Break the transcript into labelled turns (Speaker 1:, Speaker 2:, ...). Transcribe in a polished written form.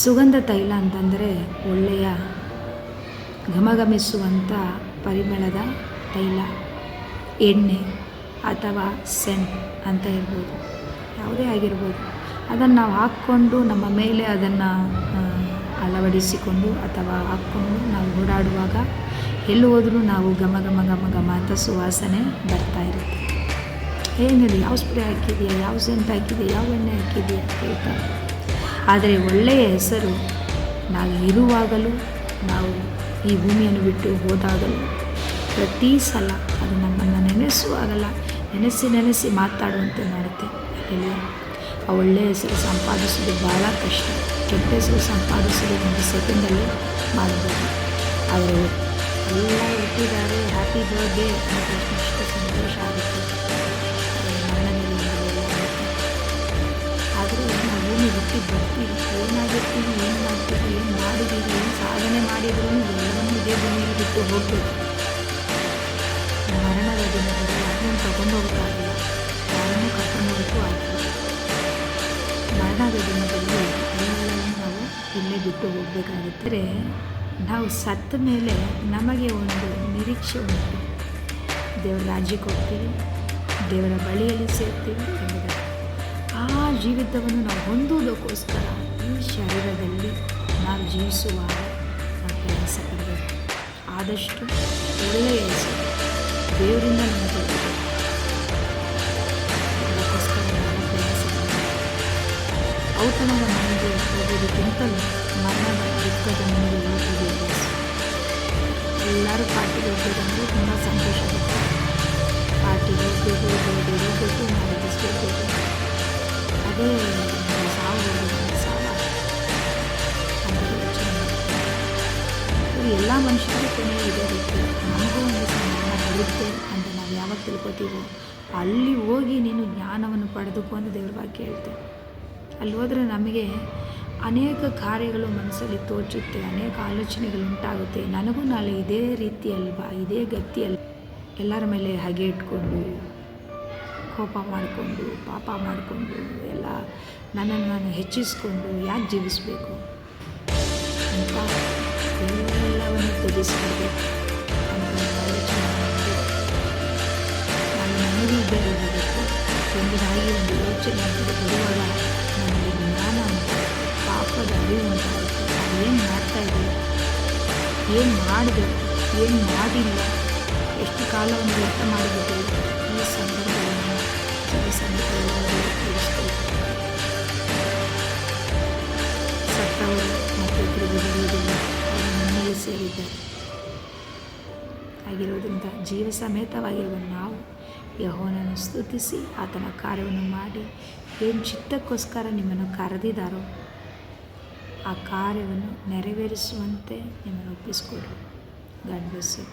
Speaker 1: ಸುಗಂಧ ತೈಲ ಅಂತಂದರೆ ಒಳ್ಳೆಯ ಘಮಘಮಿಸುವಂಥ ಪರಿಮಳದ ತೈಲ, ಎಣ್ಣೆ ಅಥವಾ ಸೆಂಟ್ ಅಂತ ಇರ್ಬೋದು, ಯಾವುದೇ ಆಗಿರ್ಬೋದು. ಅದನ್ನು ನಾವು ಹಾಕ್ಕೊಂಡು ನಮ್ಮ ಮೇಲೆ ಅದನ್ನು ಅಳವಡಿಸಿಕೊಂಡು ಅಥವಾ ಹಾಕ್ಕೊಂಡು ನಾವು ಓಡಾಡುವಾಗ ಎಲ್ಲಿ ಹೋದ್ರೂ ನಾವು ಘಮ ಘಮ ಘಮ ಘಮ ಅಂತ ಸುವಾಸನೆ ಬರ್ತಾ ಇರುತ್ತೆ. ಏನಿಲ್ಲ, ಯಾವ ಸ್ಪ್ರೇ ಹಾಕಿದೆಯಾ, ಯಾವ ಸೆಂಟ್ ಹಾಕಿದೆಯಾ, ಯಾವ ಎಣ್ಣೆ ಹಾಕಿದೆಯಾ ಅಂತ ಹೇಳ್ತಾರೆ. ಆದರೆ ಒಳ್ಳೆಯ ಹೆಸರು ನಾವು ಇರುವಾಗಲೂ, ನಾವು ಈ ಭೂಮಿಯನ್ನು ಬಿಟ್ಟು ಹೋದಾಗಲೂ, ಪ್ರತಿ ಸಲ ಅದು ನಮ್ಮನ್ನು ನೆನೆಸುವಾಗಲ್ಲ ನೆನೆಸಿ ಮಾತಾಡುವಂತೆ ಮಾಡುತ್ತೆ. ಅಲ್ಲಿ ಆ ಒಳ್ಳೆಯ ಹೆಸರು ಸಂಪಾದಿಸೋದು ಭಾಳ ಕಷ್ಟ. ಕೆಟ್ಟ ಹೆಸರು ಸಂಪಾದಿಸೋದು ಒಂದು ಸೆಕೆಂಡಲ್ಲಿ ಮಾಡಬಹುದು. ಆದರೆ ಎಲ್ಲ ಹುಟ್ಟಿದ್ದಾರೆ, ಹ್ಯಾಪಿ ಬರ್ಡೇ ಅಂತ ಎಷ್ಟು ಸಂತೋಷ ಆಗುತ್ತೆ. ಆದರೆ ನಾವು ಭೂಮಿ ಹುಟ್ಟಿ ಬರ್ತೀವಿ, ಏನಾಗಿರ್ತೀವಿ, ಏನು ಮಾಡ್ತೀವಿ, ಏನು ಮಾಡಿದ್ದೀವಿ, ಏನು ಸಾಧನೆ ಮಾಡಿದ್ರೂ ಎಲ್ಲವನ್ನೂ ಇದೇ ಭೂಮಿಯಲ್ಲಿ ಬಿಟ್ಟು ಹೋಗಬೇಕು. ಮರಣದ ದಿನದಲ್ಲಿ ಅದನ್ನು ತಗೊಂಡೋಗೋಕ್ಕಾಗಿಲ್ಲ, ಯಾರನ್ನೂ ಕರ್ಕೊಂಡೋಗೋಕ್ಕೂ ಆಗಿಲ್ಲ. ಮರಣದ ದಿನದಲ್ಲಿ ಎಲ್ಲವನ್ನೂ ನಾವು ಇಲ್ಲೇ ಬಿಟ್ಟು ಹೋಗಬೇಕಾಗುತ್ತಾರೆ. ನಾವು ಸತ್ತ ಮೇಲೆ ನಮಗೆ ಒಂದು ನಿರೀಕ್ಷೆ ಉಂಟು. ದೇವರ ರಾಜ್ಯಕ್ಕೆ ಹೋಗ್ತೀವಿ, ದೇವರ ಬಳಿಯಲ್ಲಿ ಸೇರ್ತೀವಿ ಎಂಬುದನ್ನು. ಆ ಜೀವಿತವನ್ನು ನಾವು ಹೊಂದುವುದಕ್ಕೋಸ್ಕರ ಈ ಶರೀರದಲ್ಲಿ ನಾವು ಜೀವಿಸುವಾಗ ನಾವು ಪ್ರಯಾಸ ಪಡಬೇಕು. ಆದಷ್ಟು ಒಳ್ಳೆಯ ಹೆಸರು ದೇವರಿಂದ ನಮಗೆ ಅದಕ್ಕೋಸ್ಕರ ನಾವು ಪ್ರಯಾಸ ಪಡಬೇಕು. ಔತಣದ ಮನೆಗೆ ಹೋಗೋದಕ್ಕಿಂತಲೂ ಮರಣದ ದುಃಖದ ಮನೆಗೆ ಹೋಗೋದು ಎಲ್ಲರೂ ಪಾರ್ಟಿಗೆ ಹೋಗ್ಬೇಕಂದ್ರೆ ತುಂಬ ಸಂತೋಷ ಆಗುತ್ತೆ. ಪಾರ್ಟಿಗೆ ಹೋಗಬೇಕು ಮಾಡಿದಷ್ಟೇ ಬೇಕು. ಅದೇ ಸಾವು ಇದು ಎಲ್ಲ ಮನುಷ್ಯರಿಗೂ ಕೊನೆ ಇದೇ ರೀತಿ. ನಮಗೂ ಒಂದು ಜ್ಞಾನ ಬರುತ್ತೆ ಅಂತ ನಾವು ಯಾವಾಗ ತಿಳ್ಕೊತೀವೋ ಅಲ್ಲಿ ಹೋಗಿ ನೀನು ಜ್ಞಾನವನ್ನು ಪಡೆದುಕೋ ಅಂತ ದೇವ್ರ ವಾಕ್ಯ ಹೇಳ್ತೇವೆ. ಅಲ್ಲಿ ಹೋದರೆ ನಮಗೆ ಅನೇಕ ಕಾರ್ಯಗಳು ಮನಸ್ಸಲ್ಲಿ ತೋಚುತ್ತೆ, ಅನೇಕ ಆಲೋಚನೆಗಳು ಉಂಟಾಗುತ್ತೆ. ನನಗೂ ನಾಳೆ ಇದೇ ರೀತಿ ಅಲ್ವಾ, ಇದೇ ಗತಿ ಅಲ್ವಾ, ಎಲ್ಲರ ಮೇಲೆ ಹಾಗೆ ಇಟ್ಕೊಂಡು ಕೋಪ ಮಾಡಿಕೊಂಡು ಪಾಪ ಮಾಡಿಕೊಂಡು ಎಲ್ಲ ನನ್ನನ್ನು ನಾನು ಹೆಚ್ಚಿಸ್ಕೊಂಡು ಯಾಕೆ ಜೀವಿಸಬೇಕು ಅಂತ ಎಲ್ಲವನ್ನು ತ್ಯಜಿಸಬೇಕು ಅಂತ ಆಲೋಚನೆ ಮಾಡಿ ನಾನು ನನಗೆ ಇದ್ದಬೇಕು ಎಂಬುದಾಗಿ ಒಂದು ಯೋಚನೆ ಬರುವಾಗ ನನಗೆ ಜ್ಞಾನ ಅಂತ ಪಾಪದ ಅರಿವು ಉಂಟಾಗುತ್ತೆ. ನಾನು ಏನು ಮಾಡ್ತಾಯಿದ್ದೀವಿ, ಏನು ಮಾಡಬೇಕು, ಏನು ಮಾಡಿಲ್ಲ, ಎಷ್ಟು ಕಾಲವನ್ನು ವ್ಯರ್ಥ ಮಾಡಿಬಿಟ್ಟು ಈ ಸಂದರ್ಭವನ್ನು ಜನಸಂಖ್ಯೆಗಳನ್ನು ತಿಳಿಸ್ಕೊಳ್ತಾರೆ. ಸತ್ತವರು ಮತ್ತು ತಿರುಗಿ ಬರುವುದಿಲ್ಲ, ಅವರು ನನ್ನಲ್ಲಿ ಸೇರಿದ್ದಾರೆ. ಆಗಿರೋದ್ರಿಂದ ಜೀವ ಸಮೇತವಾಗಿರುವ ನಾವು ಯೆಹೋವನನ್ನು ಸ್ತುತಿಸಿ ಆತನ ಕಾರ್ಯವನ್ನು ಮಾಡಿ ಏನು ಚಿತ್ತಕ್ಕೋಸ್ಕರ ನಿಮ್ಮನ್ನು ಕರೆದಿದ್ದಾರೋ ಆ ಕಾರ್ಯವನ್ನು ನೆರವೇರಿಸುವಂತೆ ನಿಮ್ಮನ್ನು ಒಪ್ಪಿಸಿಕೊಡ್ರಿ. God bless you.